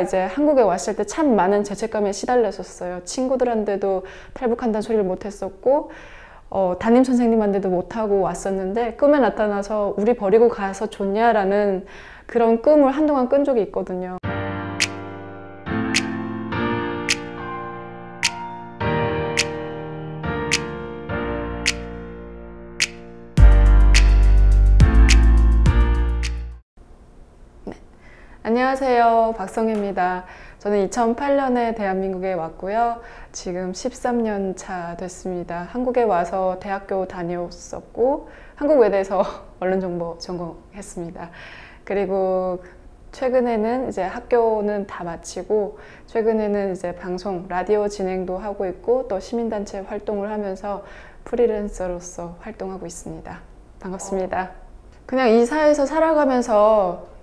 이제 한국에 왔을 때 참 많은 죄책감에 시달렸었어요. 친구들한테도 탈북한다는 소리를 못했었고 담임 선생님한테도 못하고 왔었는데 꿈에 나타나서 우리 버리고 가서 좋냐라는 그런 꿈을 한동안 꾼 적이 있거든요. 안녕하세요, 박성혜입니다. 저는 2008년에 대한민국에 왔고요. 지금 13년 차 됐습니다. 한국에 와서 대학교 다녔었고 한국 외대에서 언론정보 전공했습니다. 그리고 최근에는 이제 학교는 다 마치고 최근에는 이제 방송, 라디오 진행도 하고 있고 또 시민단체 활동을 하면서 프리랜서로서 활동하고 있습니다. 반갑습니다. 그냥 이 사회에서 살아가면서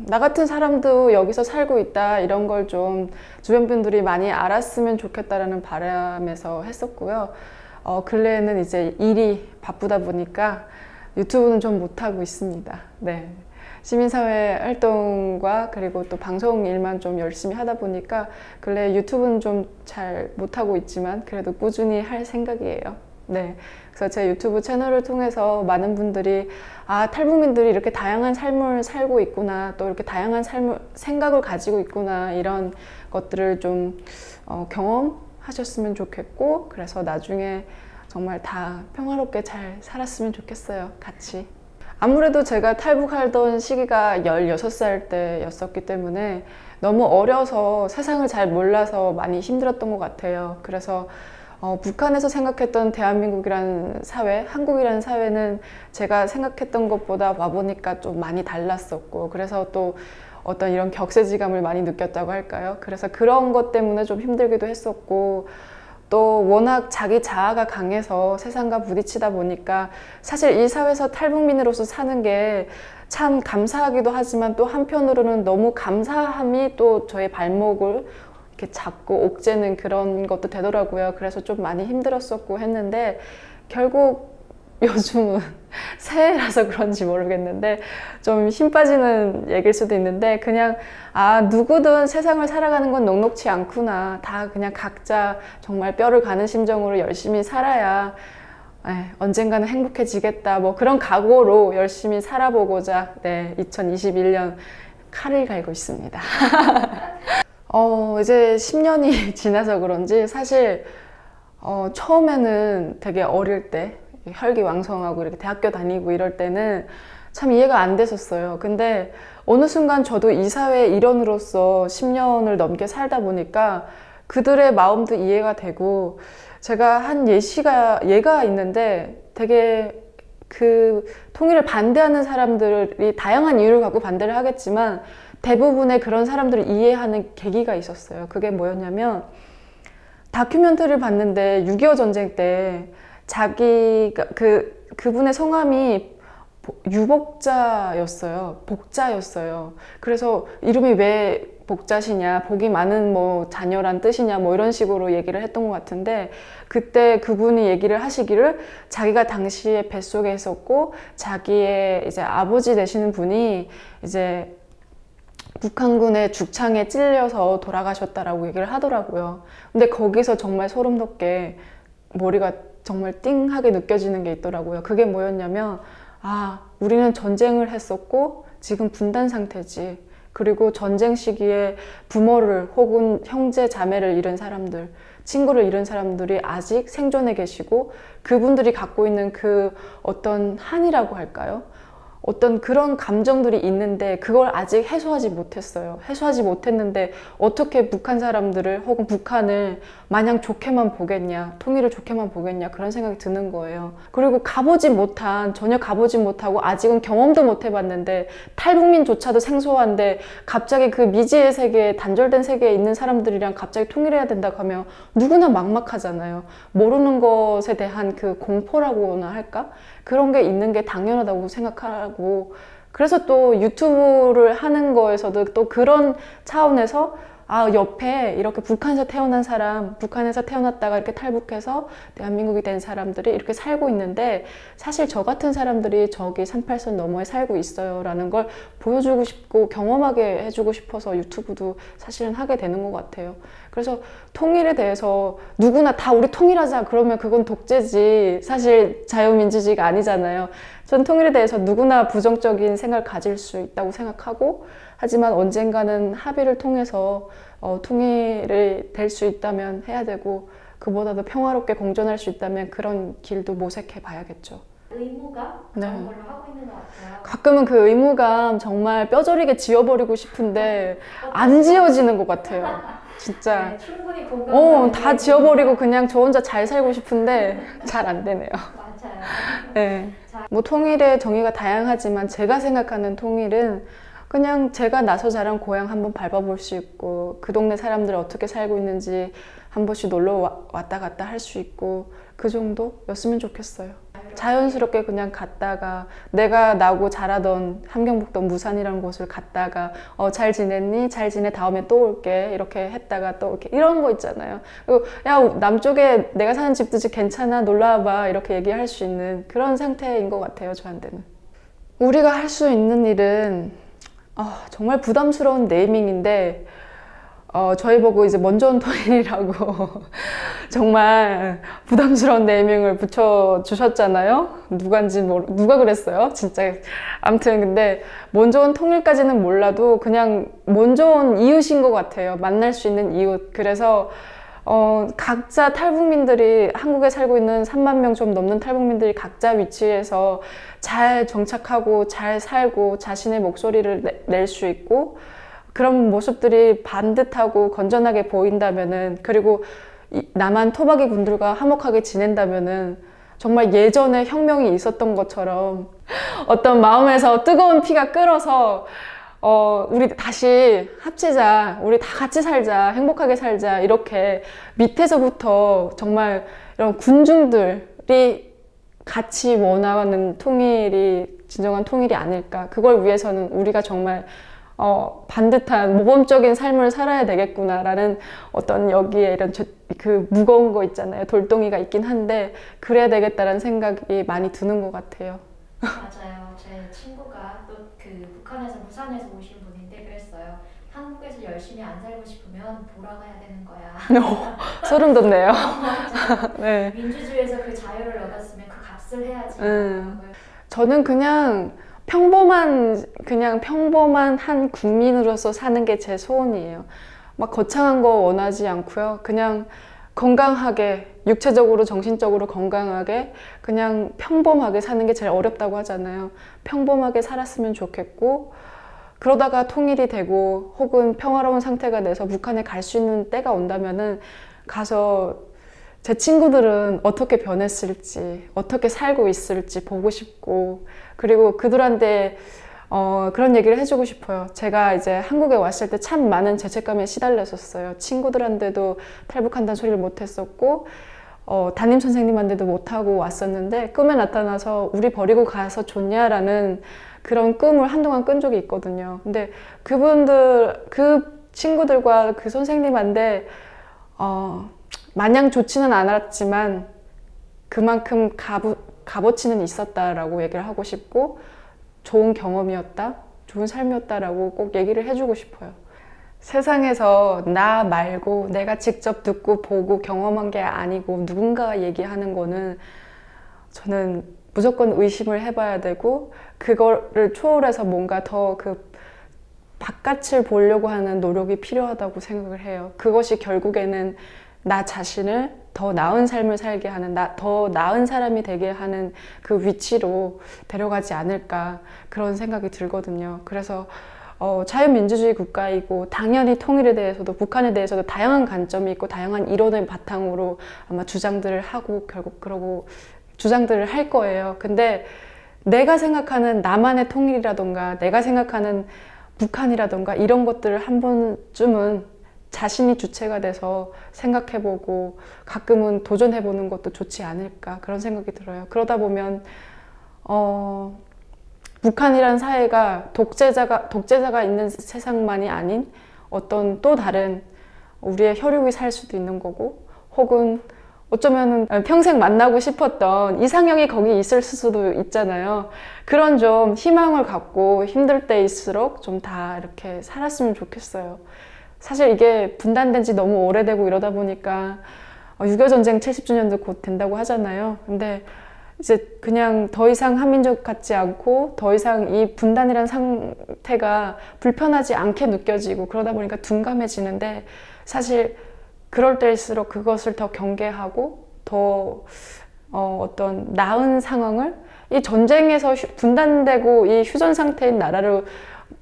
나 같은 사람도 여기서 살고 있다 이런 걸 좀 주변 분들이 많이 알았으면 좋겠다라는 바람에서 했었고요. 근래에는 이제 일이 바쁘다 보니까 유튜브는 좀 못하고 있습니다. 네. 시민사회 활동과 그리고 또 방송 일만 좀 열심히 하다 보니까 근래 유튜브는 좀 잘 못하고 있지만 그래도 꾸준히 할 생각이에요. 네. 그래서 제 유튜브 채널을 통해서 많은 분들이 탈북민들이 이렇게 다양한 삶을 살고 있구나, 또 이렇게 다양한 생각을 가지고 있구나, 이런 것들을 좀 경험하셨으면 좋겠고, 그래서 나중에 정말 다 평화롭게 잘 살았으면 좋겠어요, 같이. 아무래도 제가 탈북하던 시기가 16살 때였었기 때문에 너무 어려서 세상을 잘 몰라서 많이 힘들었던 것 같아요. 그래서 북한에서 생각했던 대한민국이라는 사회, 한국이라는 사회는 제가 생각했던 것보다 와보니까 좀 많이 달랐었고, 그래서 또 어떤 이런 격세지감을 많이 느꼈다고 할까요? 그래서 그런 것 때문에 좀 힘들기도 했었고, 또 워낙 자기 자아가 강해서 세상과 부딪히다 보니까 사실 이 사회에서 탈북민으로서 사는 게 참 감사하기도 하지만 또 한편으로는 너무 감사함이 또 저의 발목을 이렇게 잡고 옥죄는 그런 것도 되더라고요. 그래서 좀 많이 힘들었었고 했는데 결국 요즘은 새해라서 그런지 모르겠는데 좀 힘 빠지는 얘기일 수도 있는데 그냥 누구든 세상을 살아가는 건 녹록치 않구나. 다 그냥 각자 정말 뼈를 가는 심정으로 열심히 살아야 언젠가는 행복해지겠다. 뭐 그런 각오로 열심히 살아보고자 2021년 칼을 갈고 있습니다. 이제 10년이 지나서 그런지 사실 처음에는 되게 어릴 때 혈기왕성하고 이렇게 대학교 다니고 이럴 때는 참 이해가 안 됐었어요. 근데 어느 순간 저도 이 사회의 일원으로서 10년을 넘게 살다 보니까 그들의 마음도 이해가 되고 제가 한 예가 있는데 되게 그 통일을 반대하는 사람들이 다양한 이유를 갖고 반대를 하겠지만 대부분의 그런 사람들을 이해하는 계기가 있었어요. 그게 뭐였냐면 다큐멘터리를 봤는데 6.25 전쟁 때 자기가 그분의 성함이 유복자였어요. 복자였어요. 그래서 이름이 왜 복자시냐, 복이 많은 뭐 자녀란 뜻이냐, 뭐 이런 식으로 얘기를 했던 것 같은데 그때 그분이 얘기를 하시기를 자기가 당시에 뱃속에 있었고 자기의 이제 아버지 되시는 분이 이제 북한군의 죽창에 찔려서 돌아가셨다라고 얘기를 하더라고요. 근데 거기서 정말 소름 돋게 머리가 정말 띵하게 느껴지는 게 있더라고요. 그게 뭐였냐면 우리는 전쟁을 했었고 지금 분단 상태지. 그리고 전쟁 시기에 부모를 혹은 형제 자매를 잃은 사람들, 친구를 잃은 사람들이 아직 생존해 계시고 그분들이 갖고 있는 그 어떤 한이라고 할까요? 어떤 그런 감정들이 있는데 그걸 아직 해소하지 못했어요. 해소하지 못했는데 어떻게 북한 사람들을 혹은 북한을 마냥 좋게만 보겠냐, 통일을 좋게만 보겠냐 그런 생각이 드는 거예요. 그리고 전혀 가보지 못하고 아직은 경험도 못 해봤는데 탈북민조차도 생소한데 갑자기 그 미지의 세계에 단절된 세계에 있는 사람들이랑 갑자기 통일해야 된다고 하면 누구나 막막하잖아요. 모르는 것에 대한 그 공포라고나 할까? 그런 게 있는 게 당연하다고 생각하고 그래서 또 유튜브를 하는 거에서도 또 그런 차원에서 아, 옆에 이렇게 북한에서 태어난 사람, 북한에서 태어났다가 이렇게 탈북해서 대한민국이 된 사람들이 이렇게 살고 있는데 사실 저 같은 사람들이 저기 38선 너머에 살고 있어요 라는 걸 보여주고 싶고 경험하게 해주고 싶어서 유튜브도 사실은 하게 되는 것 같아요. 그래서 통일에 대해서 누구나 다 우리 통일하자 그러면 그건 독재지, 사실 자유민주주의가 아니잖아요. 전 통일에 대해서 누구나 부정적인 생각을 가질 수 있다고 생각하고, 하지만 언젠가는 합의를 통해서 통일이 될 수 있다면 해야 되고, 그보다도 평화롭게 공존할 수 있다면 그런 길도 모색해 봐야겠죠. 의무감 그런 걸로 하고 있는 것 같아요. 가끔은 그 의무감 정말 뼈저리게 지워버리고 싶은데 안 지워지는 것 같아요. 진짜. 네, 충분히 공감하는 다 지워버리고 그냥 저 혼자 잘 살고 싶은데 잘 안 되네요. 맞아요. 네. 뭐 통일의 정의가 다양하지만 제가 생각하는 통일은 그냥 제가 나서 자란 고향 한번 밟아볼 수 있고, 그 동네 사람들이 어떻게 살고 있는지 한 번씩 놀러 왔다 갔다 할 수 있고, 그 정도였으면 좋겠어요. 자연스럽게 그냥 갔다가 내가 나고 자라던 함경북도 무산이라는 곳을 갔다가 잘 지냈니? 잘 지내? 다음에 또 올게. 이렇게 했다가 또 이렇게 이런 거 있잖아요. 그리고 야, 남쪽에 내가 사는 집도 괜찮아, 놀러 와봐, 이렇게 얘기할 수 있는 그런 상태인 것 같아요, 저한테는. 우리가 할 수 있는 일은 정말 부담스러운 네이밍인데, 저희 보고 이제 먼저 온 통일이라고 정말 부담스러운 네이밍을 붙여주셨잖아요. 누가 그랬어요? 진짜. 아무튼 근데 먼저 온 통일까지는 몰라도 그냥 먼저 온 이웃인 것 같아요. 만날 수 있는 이웃. 그래서 각자 탈북민들이, 한국에 살고 있는 3만 명 좀 넘는 탈북민들이 각자 위치에서 잘 정착하고 잘 살고 자신의 목소리를 낼 수 있고, 그런 모습들이 반듯하고 건전하게 보인다면은, 그리고 남한 토박이 군들과 화목하게 지낸다면은 정말 예전에 혁명이 있었던 것처럼 어떤 마음에서 뜨거운 피가 끓어서 우리 다시 합치자, 우리 다 같이 살자, 행복하게 살자, 이렇게 밑에서부터 정말 이런 군중들이 같이 원하는 통일이 진정한 통일이 아닐까. 그걸 위해서는 우리가 정말 반듯한 모범적인 삶을 살아야 되겠구나라는 어떤 여기에 이런 그 무거운 거 있잖아요. 돌덩이가 있긴 한데 그래야 되겠다라는 생각이 많이 드는 것 같아요. 맞아요. 제 친구가 또 그 북한에서 부산에서 오신 분인데 그랬어요. 한국에서 열심히 안 살고 싶으면 돌아가야 되는 거야. 소름 돋네요. 네. 민주주의에서 그 자유를 얻었으면 그 값을 해야지. 저는 그냥 평범한 한 국민으로서 사는 게 제 소원이에요. 막 거창한 거 원하지 않고요. 그냥 건강하게, 육체적으로 정신적으로 건강하게 그냥 평범하게 사는 게 제일 어렵다고 하잖아요. 평범하게 살았으면 좋겠고, 그러다가 통일이 되고 혹은 평화로운 상태가 돼서 북한에 갈 수 있는 때가 온다면은 가서 제 친구들은 어떻게 변했을지, 어떻게 살고 있을지 보고 싶고, 그리고 그들한테 그런 얘기를 해주고 싶어요. 제가 이제 한국에 왔을 때 참 많은 죄책감에 시달렸었어요. 친구들한테도 탈북한다는 소리를 못했었고, 담임 선생님한테도 못하고 왔었는데, 꿈에 나타나서 우리 버리고 가서 좋냐라는 그런 꿈을 한동안 끈 적이 있거든요. 근데 그 친구들과 그 선생님한테 마냥 좋지는 않았지만 그만큼 값어치는 있었다라고 얘기를 하고 싶고, 좋은 경험이었다, 좋은 삶이었다라고 꼭 얘기를 해주고 싶어요. 세상에서 나 말고 내가 직접 듣고 보고 경험한 게 아니고 누군가가 얘기하는 거는 저는 무조건 의심을 해봐야 되고, 그거를 초월해서 뭔가 더 그 바깥을 보려고 하는 노력이 필요하다고 생각을 해요. 그것이 결국에는 나 자신을 더 나은 삶을 살게 하는, 더 나은 사람이 되게 하는 그 위치로 데려가지 않을까, 그런 생각이 들거든요. 그래서 자유민주주의 국가이고 당연히 통일에 대해서도 북한에 대해서도 다양한 관점이 있고 다양한 이론을 바탕으로 아마 주장들을 하고 결국 그러고 주장들을 할 거예요. 근데 내가 생각하는 나만의 통일이라던가 내가 생각하는 북한이라던가 이런 것들을 한 번쯤은 자신이 주체가 돼서 생각해보고 가끔은 도전해보는 것도 좋지 않을까, 그런 생각이 들어요. 그러다 보면 북한이라는 사회가 독재자가 있는 세상만이 아닌 어떤 또 다른 우리의 혈육이 살 수도 있는 거고, 혹은 어쩌면은 평생 만나고 싶었던 이상형이 거기 있을 수도 있잖아요. 그런 좀 희망을 갖고 힘들 때일수록 좀 다 이렇게 살았으면 좋겠어요. 사실 이게 분단된 지 너무 오래되고 이러다 보니까 6.25 전쟁 70주년도 곧 된다고 하잖아요. 근데 이제 그냥 더 이상 한민족 같지 않고 더 이상 이 분단이라는 상태가 불편하지 않게 느껴지고 그러다 보니까 둔감해지는데, 사실 그럴 때일수록 그것을 더 경계하고 더 어떤 나은 상황을, 이 전쟁에서 분단되고 이 휴전 상태인 나라를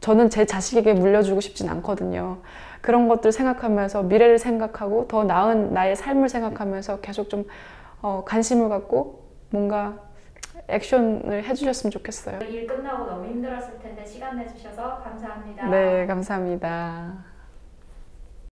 저는 제 자식에게 물려주고 싶진 않거든요. 그런 것들 생각하면서 미래를 생각하고 더 나은 나의 삶을 생각하면서 계속 좀 관심을 갖고 뭔가 액션을 해주셨으면 좋겠어요. 일 끝나고 너무 힘들었을 텐데 시간 내주셔서 감사합니다. 네, 감사합니다.